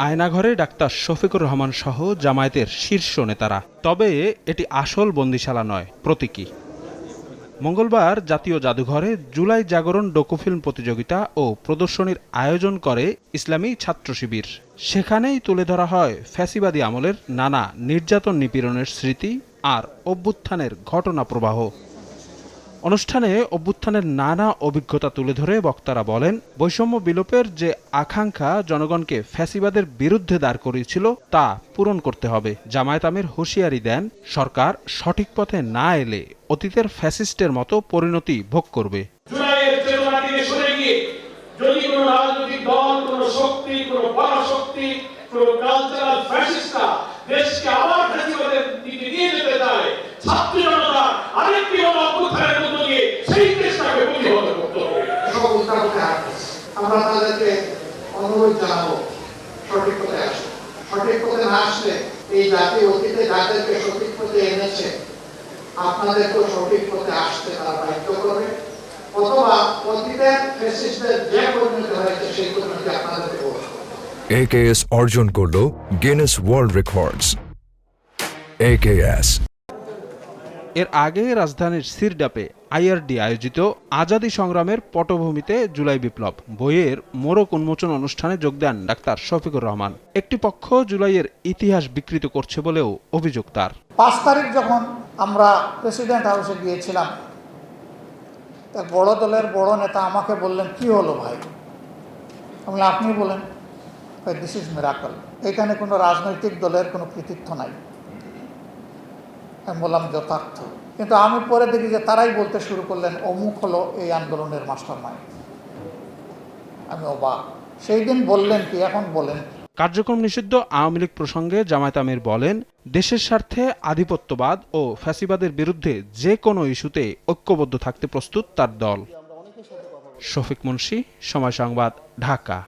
আয়নাঘরে doctor Shafiqur Rahman সহ জামায়াতের শীর্ষ নেতারা। তবে এটি আসল বন্দিশালা নয়, প্রতীকী। মঙ্গলবার জাতীয় জাদুঘরে জুলাই জাগরণ ডকুফিল্ম প্রতিযোগিতা ও প্রদর্শনীর আয়োজন করে ইসলামী ছাত্র শিবির। সেখানেই তুলে ধরা হয় ফ্যাসিবাদী আমলের নানা নির্যাতন নিপীড়নের স্মৃতি আর অভ্যুত্থানের ঘটনা প্রবাহ। অনুষ্ঠানে অভ্যুত্থানের নানা অভিজ্ঞতা তুলে ধরে বক্তারা বলেন, বৈষম্য বিলোপের যে আকাঙ্ক্ষা জনগণকে ফ্যাসিবাদের বিরুদ্ধে দাঁড় করিয়েছিল তা পূরণ করতে হবে। জামায়াত আমির হুঁশিয়ারি দেন, সরকার সঠিক পথে না এলে অতীতের ফ্যাসিস্টের মতো পরিণতি ভোগ করবে। যদি কোনো রাজনৈতিক দল, কোনো শক্তি, কোনো পরাশক্তি, কোনো কালচারাল ফ্যাসিস্টরা দেশকে আবার ফ্যাসিবাদের দিকে নিয়ে যেতে চায়, ছাত্র জনতা আরেকটি অভ্যুত্থানের মধ্য দিয়ে সেই দেশটাকে প্রতিহত করতে হবে। সব উল্টাপাল্টা হাঁটছে। আমরা তাদেরকে অনুরোধ জানাবো, সঠিক পথে আসুন। সঠিক পথে না আসলে এই জাতি অতীতে যাদেরকে সঠিক পথে এনেছে, আপনাদেরকেও সঠিক পথে আসতে তারা বাধ্য করবে, অথবা অতীতের ফ্যাসিস্টদের যে পরিণতি হয়েছে সেই পরিণতি আপনাদেরকে করবে। AKS অর্জন করল গিনেস ওয়ার্ল্ড রেকর্ডস। AKS এর আগে রাজধানীর সিরডাপে আইআরডি আয়োজিত আজাদী সংগ্রামের পটভূমিতে জুলাই বিপ্লব বইয়ের মোড়ক উন্মোচন অনুষ্ঠানে যোগ দেন ডাক্তার শফিকুর রহমান। একটি পক্ষ জুলাইয়ের ইতিহাস বিকৃত করছে বলেও অভিযোগ তার। 5 তারিখ যখন আমরা প্রেসিডেন্ট হাউসে গিয়েছিলাম, এক বড় দলের বড় নেতা আমাকে বললেন, কি হলো ভাই? আমি আপনি বলেন। This is miracle. এখানে কোনো রাজনৈতিক দলের কোনো কৃতিত্ব নাই। আমি বললাম যথার্থ। কিন্তু আমি পরে দেখি যে তারাই বলতে শুরু করলেন, অমুক হলো এই আন্দোলনের মাস্টারমাইন্ড। আমি অবাক। সেই দিন বললেন কি, এখন বলেন। কার্যক্রম নিষিদ্ধ আওয়ামী লীগ প্রসঙ্গে জামায়াত আমির বলেন, দেশের স্বার্থে আধিপত্যবাদ ও ফ্যাসিবাদের বিরুদ্ধে যে কোনো ইস্যুতে ঐক্যবদ্ধ থাকতে প্রস্তুত তার দল। শফিক মুন্সী, সময় সংবাদ, ঢাকা।